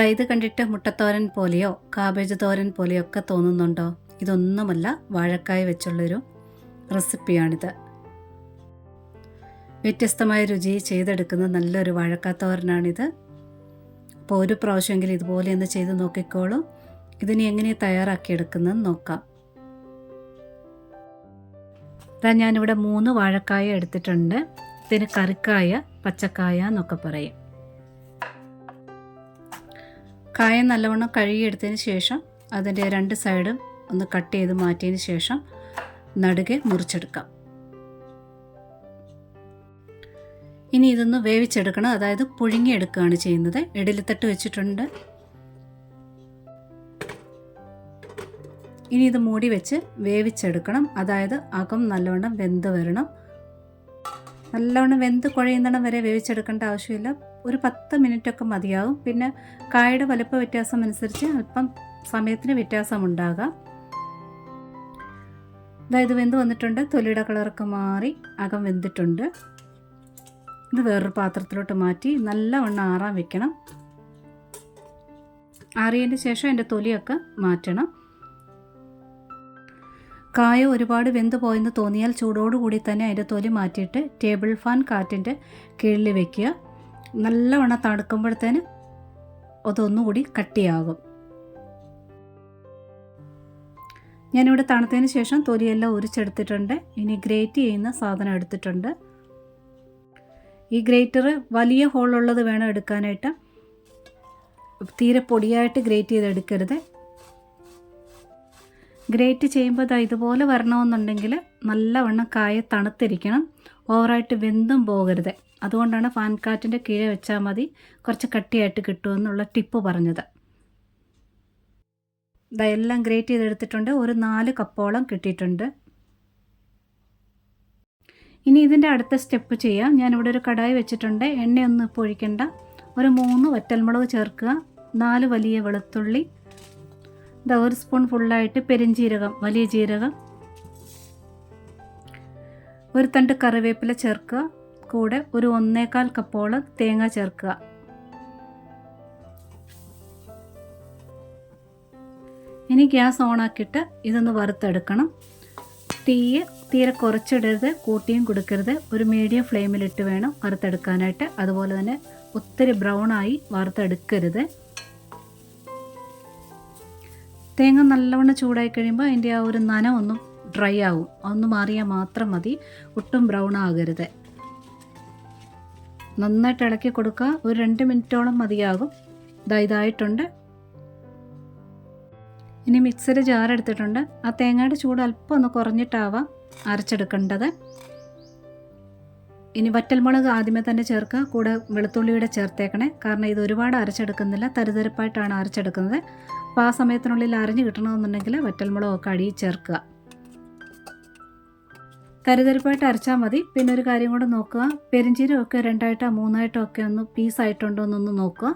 ഇത് കണ്ടിട്ട് മുട്ടത്തോരൻ പോലെയോ കാബേജ് തോരൻ പോലെയോ ഒക്കെ തോന്നുന്നുണ്ടോ? ഇതൊന്നുമല്ല, വാഴക്കായ വെച്ചുള്ളൊരു റെസിപ്പിയാണിത്. വ്യത്യസ്തമായ രുചി ചെയ്തെടുക്കുന്ന നല്ലൊരു വാഴക്കാത്തോരനാണിത്. അപ്പോൾ ഒരു പ്രാവശ്യമെങ്കിലും ഇതുപോലെ ഒന്ന് ചെയ്ത് നോക്കിക്കോളൂ. ഇതിനെ എങ്ങനെ തയ്യാറാക്കിയെടുക്കുന്നതെന്ന് നോക്കാം. ഞാനിവിടെ 3 വാഴക്കായ എടുത്തിട്ടുണ്ട്. ഇതിന് കറിക്കായ, പച്ചക്കായ എന്നൊക്കെ പറയും. കായ നല്ലവണ്ണം കഴുകിയെടുത്തതിന് ശേഷം അതിൻ്റെ 2 സൈഡും ഒന്ന് കട്ട് ചെയ്ത് മാറ്റിയതിന് ശേഷം നടുകെ മുറിച്ചെടുക്കാം. ഇനി ഇതൊന്ന് വേവിച്ചെടുക്കണം, അതായത് പുഴുങ്ങിയെടുക്കുകയാണ് ചെയ്യുന്നത്. ഇഡലിത്തട്ട് വെച്ചിട്ടുണ്ട്. ഇനി ഇത് മൂടി വെച്ച് വേവിച്ചെടുക്കണം, അതായത് അകം നല്ലവണ്ണം വെന്ത് വരണം. നല്ലവണ്ണം വെന്ത് കുഴയുന്നിടം വരെ വേവിച്ചെടുക്കേണ്ട ആവശ്യമില്ല. ഒരു 10 മിനിറ്റൊക്കെ മതിയാവും. പിന്നെ കായയുടെ വലുപ്പ വ്യത്യാസം അനുസരിച്ച് അല്പം സമയത്തിന് വ്യത്യാസമുണ്ടാകാം. ഇത് വെന്ത് വന്നിട്ടുണ്ട്. തൊലിയുടെ കളറൊക്കെ മാറി അകം വെന്തിട്ടുണ്ട്. ഇത് വേറൊരു പാത്രത്തിലോട്ട് മാറ്റി നല്ലവണ്ണം ആറാൻ വെക്കണം. ആറിയതിന് ശേഷം അതിൻ്റെ തൊലിയൊക്കെ മാറ്റണം. കായ ഒരുപാട് വെന്ത് പോയെന്ന് തോന്നിയാൽ ചൂടോടുകൂടി തന്നെ അതിൻ്റെ തൊലി മാറ്റിയിട്ട് ടേബിൾ ഫാൻ കാറ്റിൻ്റെ കീഴിൽ വെക്കുക. നല്ലവണ്ണം തണുക്കുമ്പോഴത്തേന് അതൊന്നുകൂടി കട്ടിയാകും. ഞാനിവിടെ തണുത്തതിന് ശേഷം തൊലിയെല്ലാം ഉരിച്ചെടുത്തിട്ടുണ്ട്. ഇനി ഗ്രേറ്റ് ചെയ്യുന്ന സാധനം എടുത്തിട്ടുണ്ട്. ഈ ഗ്രേറ്റർ വലിയ ഹോളുള്ളത് വേണം എടുക്കാനായിട്ട്. തീരെ പൊടിയായിട്ട് ഗ്രേറ്റ് ചെയ്തെടുക്കരുത്. ഗ്രേറ്റ് ചെയ്യുമ്പോൾ ഇതുപോലെ വരണമെന്നുണ്ടെങ്കിൽ നല്ലവണ്ണം കായ തണുത്തിരിക്കണം, ഓവറായിട്ട് വെന്തും പോകരുത്. അതുകൊണ്ടാണ് ഫാൻ കാറ്റിൻ്റെ കീഴെ വെച്ചാൽ മതി, കുറച്ച് കട്ടിയായിട്ട് കിട്ടുമെന്നുള്ള ടിപ്പ് പറഞ്ഞത്. എല്ലാം ഗ്രേറ്റ് ചെയ്തെടുത്തിട്ടുണ്ട്. ഒരു 4 കപ്പോളം കിട്ടിയിട്ടുണ്ട്. ഇനി ഇതിൻ്റെ അടുത്ത സ്റ്റെപ്പ് ചെയ്യാം. ഞാനിവിടെ ഒരു കടായി വെച്ചിട്ടുണ്ട്. എണ്ണയൊന്നും ഇപ്പോൾ ഒഴിക്കണ്ട. ഒരു 3 വറ്റൽമുളക് ചേർക്കുക, 4 വലിയ വെളുത്തുള്ളി, 1 സ്പൂൺ ഫുള്ളായിട്ട് പെരിഞ്ജീരകം, വലിയ ജീരകം, 1 തണ്ട് കറിവേപ്പില ചേർക്കുക. കൂടെ ഒരു 1/4 കപ്പോളം തേങ്ങ ചേർക്കുക. ഇനി ഗ്യാസ് ഓണാക്കിയിട്ട് ഇതൊന്ന് വറുത്തെടുക്കണം. തീരെ കുറച്ചിടരുത്, കൂട്ടിയും കൊടുക്കരുത്. ഒരു മീഡിയം ഫ്ലെയിമിലിട്ട് വേണം വറുത്തെടുക്കാനായിട്ട്. അതുപോലെ തന്നെ ഒത്തിരി ബ്രൗണായി വറുത്തെടുക്കരുത്. തേങ്ങ നല്ലവണ്ണം ചൂടായി കഴിയുമ്പോൾ അതിൻ്റെ ആ ഒരു നനം ഒന്നും ഡ്രൈ ആവും. ഒന്ന് മാറിയാൽ മാത്രം മതി, ഒട്ടും ബ്രൗൺ ആകരുത്. നന്നായിട്ട് ഇളക്കി കൊടുക്കുക. ഒരു 2 മിനിറ്റോളം മതിയാകും. ഇതായിട്ടുണ്ട്. ഇനി മിക്സിയുടെ ജാർ എടുത്തിട്ടുണ്ട്. ആ തേങ്ങയുടെ ചൂട് അല്പം ഒന്ന് കുറഞ്ഞിട്ടാവാം അരച്ചെടുക്കേണ്ടത്. ഇനി വറ്റൽമുളക് ആദ്യമേ തന്നെ ചേർക്കുക. കൂടെ വെളുത്തുള്ളിയുടെ ചേർത്തേക്കണേ, കാരണം ഇത് ഒരുപാട് അരച്ചെടുക്കുന്നില്ല, തരിതരിപ്പായിട്ടാണ് അരച്ചെടുക്കുന്നത്. അപ്പോൾ ആ സമയത്തിനുള്ളിൽ അരഞ്ഞ് കിട്ടണമെന്നുണ്ടെങ്കിൽ വറ്റൽമുളകൊക്കെ അടിയിൽ ചേർക്കുക. തരിതരിപ്പായിട്ട് അരച്ചാൽ മതി. പിന്നെ ഒരു കാര്യം കൂടെ നോക്കുക, പെരിഞ്ജീരകമൊക്കെ 2ആയിട്ടോ 3ആയിട്ടോ ഒക്കെ ഒന്ന് പീസായിട്ടുണ്ടോ എന്നൊന്ന് നോക്കുക.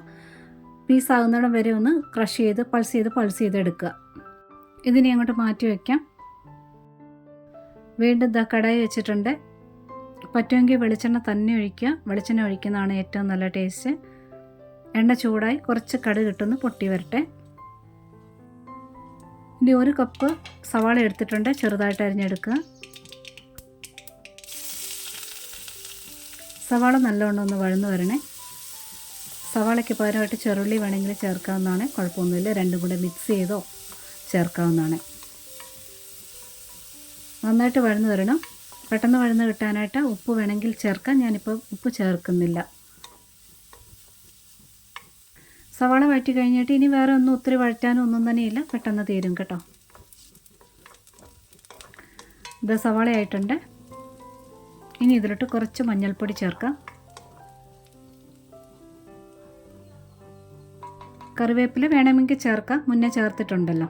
പീസാകുന്നിടം വരെ ഒന്ന് ക്രഷ് ചെയ്ത് പൾസ് ചെയ്ത് എടുക്കുക. ഇതിനെ അങ്ങോട്ട് മാറ്റി വയ്ക്കാം. വീണ്ടും കടായി വെച്ചിട്ടുണ്ട്. പറ്റുമെങ്കിൽ വെളിച്ചെണ്ണ തന്നെ ഒഴിക്കുക. വെളിച്ചെണ്ണ ഒഴിക്കുന്നതാണ് ഏറ്റവും നല്ല ടേസ്റ്റ്. എണ്ണ ചൂടായി കുറച്ച് കടുക് ഇട്ടൊന്ന് പൊട്ടി വരട്ടെ. ഇനി 1 കപ്പ് സവാള എടുത്തിട്ടുണ്ട്, ചെറുതായിട്ട് അരിഞ്ഞെടുക്കുക. സവാള നല്ലവണ്ണം ഒന്ന് വഴന്ന് വരണേ. സവാളയ്ക്ക് പകരമായിട്ട് ചെറുള്ളി വേണമെങ്കിൽ ചേർക്കാവുന്നതാണ്, കുഴപ്പമൊന്നുമില്ല. രണ്ടും കൂടെ മിക്സ് ചെയ്തോ ചേർക്കാവുന്നതാണ്. നന്നായിട്ട് വഴന്ന് വരണം. പെട്ടെന്ന് വഴന്ന് കിട്ടാനായിട്ട് ഉപ്പ് വേണമെങ്കിൽ ചേർക്കാം. ഞാനിപ്പോൾ ഉപ്പ് ചേർക്കുന്നില്ല. സവാള വഴറ്റി കഴിഞ്ഞിട്ട് ഇനി വേറെ ഒന്നും ഒത്തിരി വഴറ്റാനും ഒന്നും തന്നെയില്ല, പെട്ടെന്ന് തീരും കേട്ടോ. ഇത് സവാളയായിട്ടുണ്ട്. ഇനി ഇതിലോട്ട് കുറച്ച് മഞ്ഞൾപ്പൊടി ചേർക്കാം. കറിവേപ്പില വേണമെങ്കിൽ ചേർക്കാം, മുന്നേ ചേർത്തിട്ടുണ്ടല്ലോ.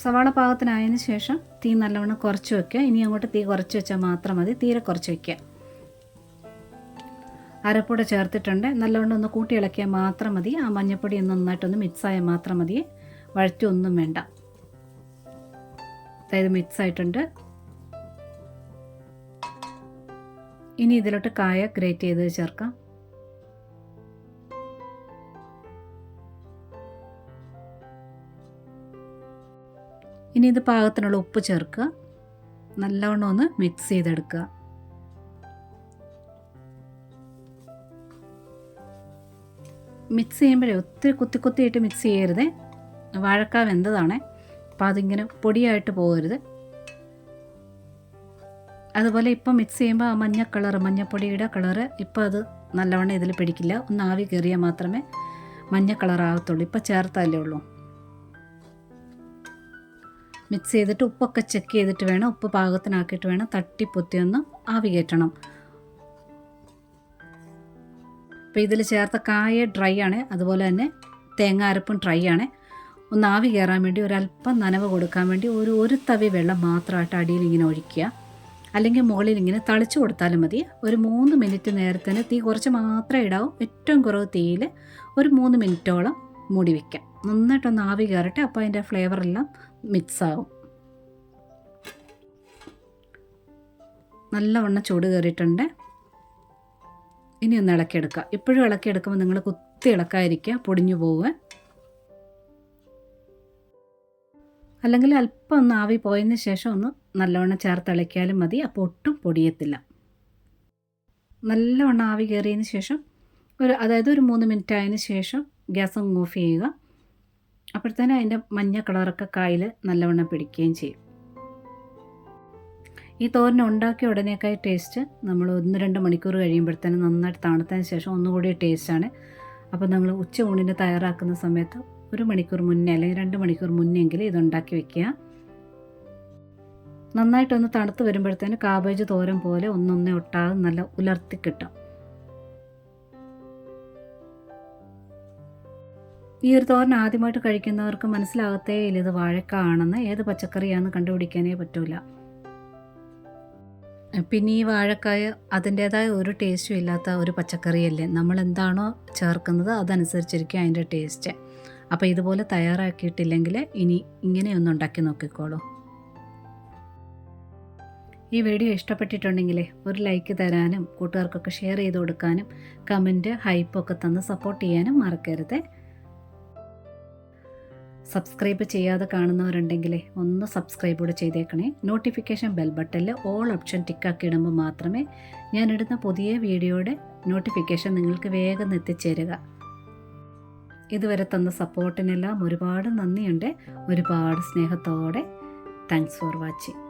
സവാള പാകത്തിനായതിന് ശേഷം തീ നല്ലവണ്ണം കുറച്ച് വയ്ക്കുക. ഇനി അങ്ങോട്ട് തീ കുറച്ച് വെച്ചാൽ മാത്രം മതി, തീരെ കുറച്ച് വയ്ക്കുക. അരപ്പൊടി ചേർത്തിട്ടുണ്ട്. നല്ലവണ്ണം ഒന്ന് കൂട്ടി ഇളക്കിയാൽ മാത്രം മതി. ആ മഞ്ഞൾപ്പൊടി ഒന്ന് നന്നായിട്ടൊന്ന് മിക്സായാൽ മാത്രം മതി, വഴറ്റൊന്നും വേണ്ട. അതായത് മിക്സ് ആയിട്ടുണ്ട്. ഇനി ഇതിലോട്ട് കായ ഗ്രേറ്റ് ചെയ്ത് ചേർക്കാം. ഇനി ഇത് പാകത്തിനുള്ള ഉപ്പ് ചേർക്കുക. നല്ലവണ്ണം ഒന്ന് മിക്സ് ചെയ്തെടുക്കുക. മിക്സ് ചെയ്യുമ്പോഴേ ഒത്തിരി കുത്തിയിട്ട് മിക്സ് ചെയ്യരുത്. വാഴക്ക വെന്തതാണേ, അപ്പോൾ അതിങ്ങനെ പൊടിയായിട്ട് പോകരുത്. അതുപോലെ ഇപ്പം മിക്സ് ചെയ്യുമ്പോൾ ആ മഞ്ഞപ്പൊടിയുടെ കളറ് ഇപ്പോൾ അത് നല്ലവണ്ണം ഇതിൽ പിടിക്കില്ല. ഒന്ന് ആവി കയറിയാൽ മാത്രമേ മഞ്ഞ കളറാകത്തുള്ളൂ. ഇപ്പോൾ ചേർത്താലേ ഉള്ളൂ. മിക്സ് ചെയ്തിട്ട് ഉപ്പൊക്കെ ചെക്ക് ചെയ്തിട്ട് വേണം, ഉപ്പ് പാകത്തിനാക്കിയിട്ട് വേണം തട്ടിപ്പൊത്തി ഒന്ന് ആവി കയറ്റണം. അപ്പോൾ ഇതിൽ ചേർത്ത കായ ഡ്രൈ ആണ്, അതുപോലെ തന്നെ തേങ്ങ അരപ്പും ഡ്രൈ ആണ്. ഒന്ന് ആവി കയറാൻ വേണ്ടി ഒരല്പം നനവ് കൊടുക്കാൻ വേണ്ടി ഒരു തവി വെള്ളം മാത്രമായിട്ട് അടിയിൽ ഇങ്ങനെ ഒഴിക്കുക. അല്ലെങ്കിൽ മുകളിൽ ഇങ്ങനെ തളിച്ചു കൊടുത്താലും മതി. ഒരു 3 മിനിറ്റ് നേരത്തിന് തീ കുറച്ച് മാത്രമേ ഇടാവൂ. ഏറ്റവും കുറവ് തീയിൽ ഒരു 3 മിനിറ്റോളം മൂടി വയ്ക്കാം. നന്നായിട്ടൊന്ന് ആവി കയറട്ടെ, അപ്പോൾ അതിൻ്റെ ഫ്ലേവറെല്ലാം മിക്സ് ആവും. നല്ലവണ്ണം ചൂട് കയറിയിട്ടുണ്ട്. ഇനി ഒന്ന് ഇളക്കിയെടുക്കുക. ഇപ്പോഴും ഇളക്കിയെടുക്കുമ്പോൾ നിങ്ങൾ കുത്തി ഇളക്കാതിരിക്കുക, പൊടിഞ്ഞു പോവുക. അല്ലെങ്കിൽ അല്പം ഒന്ന് ആവി പോയതിന് ശേഷം ഒന്ന് നല്ലവണ്ണം ചേർത്ത് ഇളക്കിയാലും മതി. അപ്പോൾ ഒട്ടും പൊടിയത്തില്ല. നല്ലവണ്ണം ആവി കയറിയതിന് ശേഷം അതായത് ഒരു 3 മിനിറ്റ് ആയതിന് ശേഷം ഗ്യാസ് ഓഫ് ചെയ്യുക. അപ്പോഴത്തേനും അതിൻ്റെ മഞ്ഞ കളറൊക്കെ കായിൽ നല്ലവണ്ണം പിടിക്കുകയും ചെയ്യും. ഈ തോരൻ ഉണ്ടാക്കിയ ഉടനേക്കായി ടേസ്റ്റ് നമ്മൾ 1-2 മണിക്കൂർ കഴിയുമ്പോഴത്തേനും നന്നായിട്ട് തണുത്തതിന് ശേഷം ഒന്നുകൂടി ടേസ്റ്റാണ്. അപ്പോൾ നിങ്ങൾ ഉച്ച ഊണിന് തയ്യാറാക്കുന്ന സമയത്ത് 1 മണിക്കൂർ മുന്നേ അല്ലെങ്കിൽ 2 മണിക്കൂർ മുന്നെങ്കിലും ഇതുണ്ടാക്കി വെക്കുക. നന്നായിട്ടൊന്ന് തണുത്ത് വരുമ്പോഴത്തേന് കാബേജ് തോരൻ പോലെ ഒന്നൊന്നേ ഒട്ടാതെ നല്ല ഉലർത്തി കിട്ടും. ഈ ഒരു തോരൻ ആദ്യമായിട്ട് കഴിക്കുന്നവർക്ക് മനസ്സിലാകത്തേ ഇല്ല ഇത് വാഴക്ക ആണെന്ന്. ഏത് പച്ചക്കറിയാണെന്ന് കണ്ടുപിടിക്കാനേ പറ്റൂല. പിന്നെ ഈ വാഴക്കായ അതിൻ്റേതായ ഒരു ടേസ്റ്റും ഇല്ലാത്ത ഒരു പച്ചക്കറിയല്ലേ. നമ്മൾ എന്താണോ ചേർക്കുന്നത് അതനുസരിച്ചിരിക്കും അതിൻ്റെ ടേസ്റ്റ്. അപ്പോൾ ഇതുപോലെ തയ്യാറാക്കിയിട്ടില്ലെങ്കിൽ ഇനി ഇങ്ങനെയൊന്ന് ഉണ്ടാക്കി നോക്കിക്കോളൂ. ഈ വീഡിയോ ഇഷ്ടപ്പെട്ടിട്ടുണ്ടെങ്കിൽ ഒരു ലൈക്ക് തരാനും കൂട്ടുകാർക്കൊക്കെ ഷെയർ ചെയ്ത് കൊടുക്കാനും കമൻറ്റ് ഹൈപ്പൊക്കെ തന്ന് സപ്പോർട്ട് ചെയ്യാനും മറക്കരുത്. സബ്സ്ക്രൈബ് ചെയ്യാതെ കാണുന്നവരുണ്ടെങ്കിൽ ഒന്ന് സബ്സ്ക്രൈബ് കൂടെ ചെയ്തേക്കണേ. നോട്ടിഫിക്കേഷൻ ബെൽ ബട്ടണിൽ ഓൾ ഓപ്ഷൻ ടിക്കാക്കി ഇടുമ്പോൾ മാത്രമേ ഞാനിടുന്ന പുതിയ വീഡിയോയുടെ നോട്ടിഫിക്കേഷൻ നിങ്ങൾക്ക് വേഗം എത്തിച്ചേരുക. ഇതുവരെ തന്ന സപ്പോർട്ടിനെല്ലാം ഒരുപാട് നന്ദിയുണ്ട്. ഒരുപാട് സ്നേഹത്തോടെ താങ്ക്സ് ഫോർ വാച്ചിങ്.